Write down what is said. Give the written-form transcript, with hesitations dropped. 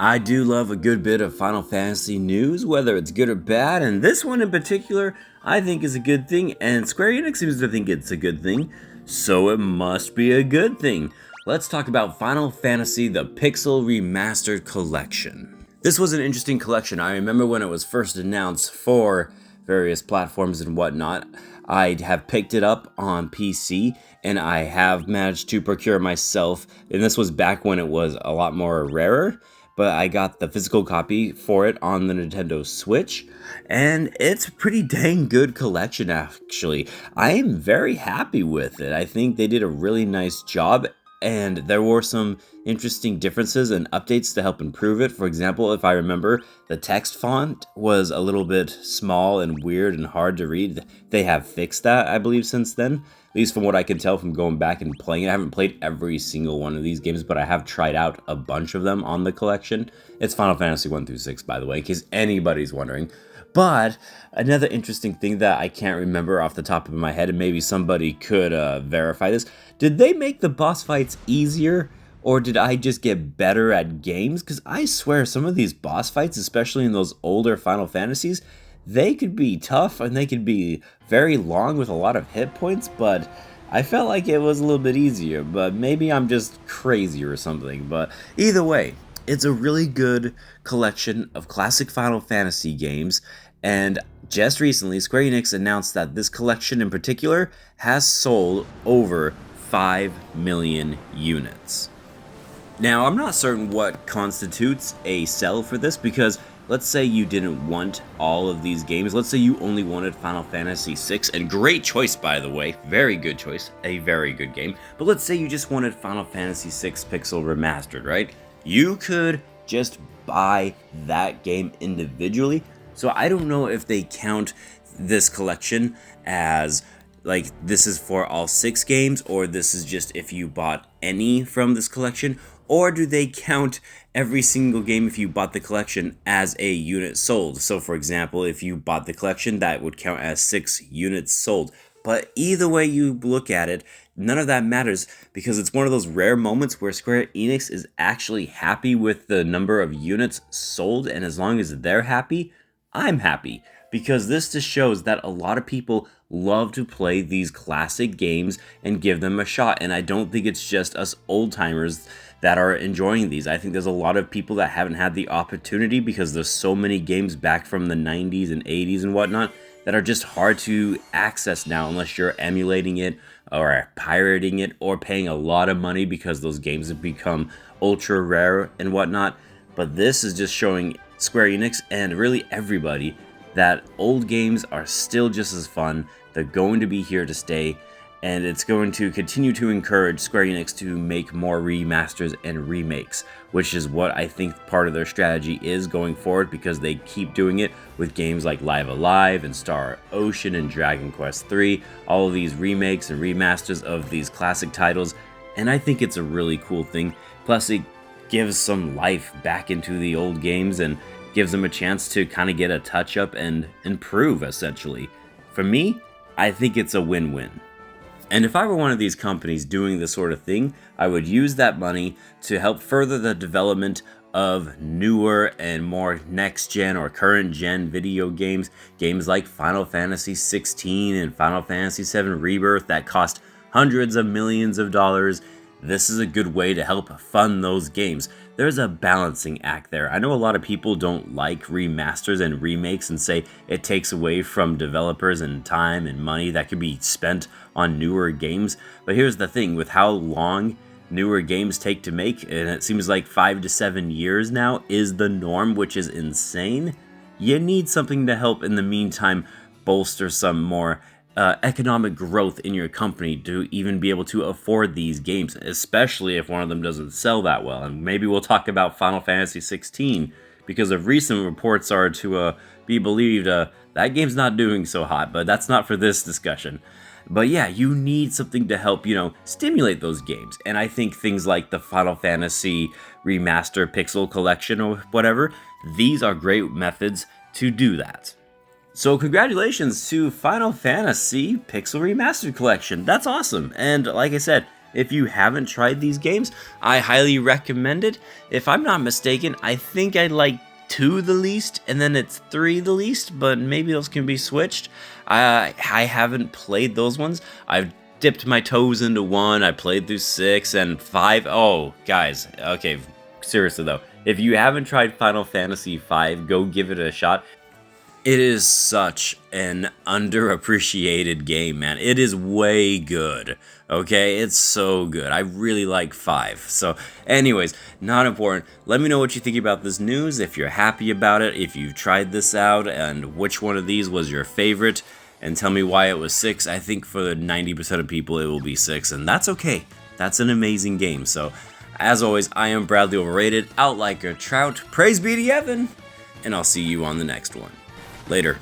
I do love a good bit of Final Fantasy news, whether it's good or bad, and this one in particular I think is a good thing, and Square Enix seems to think it's a good thing, so it must be a good thing. Let's talk about Final Fantasy the Pixel Remastered Collection. This was an interesting collection. I remember when it was first announced for various platforms and whatnot. I have picked it up on PC and I have managed to procure myself, and this was back when it was a lot more rarer, but I got the physical copy for it on the Nintendo Switch, and it's a pretty dang good collection actually. I am very happy with it. I think they did a really nice job, and there were some interesting differences and updates to help improve it. For example, if I remember, the text font was a little bit small and weird and hard to read. They have fixed that, I believe, since then. At least from what I can tell from going back and playing it. I haven't played every single one of these games, but I have tried out a bunch of them on the collection. It's Final Fantasy 1 through 6, by the way, in case anybody's wondering. But another interesting thing that I can't remember off the top of my head, and maybe somebody could verify this, did they make the boss fights easier, or did I just get better at games? Because I swear some of these boss fights, especially in those older Final Fantasies, they could be tough and they could be very long with a lot of hit points, but I felt like it was a little bit easier, but maybe I'm just crazy or something. But either way, it's a really good collection of classic Final Fantasy games, and just recently Square Enix announced that this collection in particular has sold over 5 million units. Now, I'm not certain what constitutes a sell for this, because let's say you didn't want all of these games. Let's say you only wanted Final Fantasy VI, and great choice, by the way. Very good choice. A very good game. But let's say you just wanted Final Fantasy VI Pixel Remastered, right? You could just buy that game individually. So I don't know if they count this collection as, like, this is for all 6 games, or this is just if you bought any from this collection, or do they count every single game if you bought the collection as a unit sold? So for example, if you bought the collection, that would count as 6 units sold. But either way you look at it, none of that matters, because it's one of those rare moments where Square Enix is actually happy with the number of units sold, and as long as they're happy, I'm happy. Because this just shows that a lot of people love to play these classic games and give them a shot, and I don't think it's just us old-timers that are enjoying these. I think there's a lot of people that haven't had the opportunity because there's so many games back from the 90s and 80s and whatnot that are just hard to access now unless you're emulating it or pirating it or paying a lot of money because those games have become ultra rare and whatnot. But this is just showing Square Enix and really everybody that old games are still just as fun. They're going to be here to stay, and it's going to continue to encourage Square Enix to make more remasters and remakes, which is what I think part of their strategy is going forward, because they keep doing it with games like Live Alive and Star Ocean and Dragon Quest III, all of these remakes and remasters of these classic titles, and I think it's a really cool thing. Plus, it gives some life back into the old games and gives them a chance to kind of get a touch-up and improve, essentially. For me, I think it's a win-win. And if I were one of these companies doing this sort of thing, I would use that money to help further the development of newer and more next-gen or current-gen video games. Games like Final Fantasy XVI and Final Fantasy VII Rebirth that cost hundreds of millions of dollars. This is a good way to help fund those games. There's a balancing act there. I know a lot of people don't like remasters and remakes and say it takes away from developers and time and money that could be spent on newer games. But here's the thing, with how long newer games take to make, and it seems like 5 to 7 years now is the norm, which is insane, you need something to help in the meantime bolster some more economic growth in your company to even be able to afford these games, especially if one of them doesn't sell that well. And maybe we'll talk about Final Fantasy XVI, because if recent reports are to be believed, that game's not doing so hot, but that's not for this discussion. But yeah, you need something to help, stimulate those games. And I think things like the Final Fantasy Remaster Pixel Collection or whatever, these are great methods to do that. So congratulations to Final Fantasy Pixel Remastered Collection. That's awesome. And like I said, If you haven't tried these games, I highly recommend it. If I'm not mistaken, I think I like 2 the least, and then it's 3 the least, but maybe those can be switched. I haven't played those ones. I've dipped my toes into 1, I played through 6, and 5. Oh, guys, okay, seriously though, if you haven't tried Final Fantasy V, go give it a shot. It is such an underappreciated game, man. It is way good, okay? It's so good. I really like 5. So, anyways, not important. Let me know what you think about this news, if you're happy about it, if you've tried this out, and which one of these was your favorite, and tell me why it was 6. I think for 90% of people it will be 6, and that's okay. That's an amazing game. So, as always, I am Bradley Overrated, out like a trout. Praise be to Evan, and I'll see you on the next one. Later.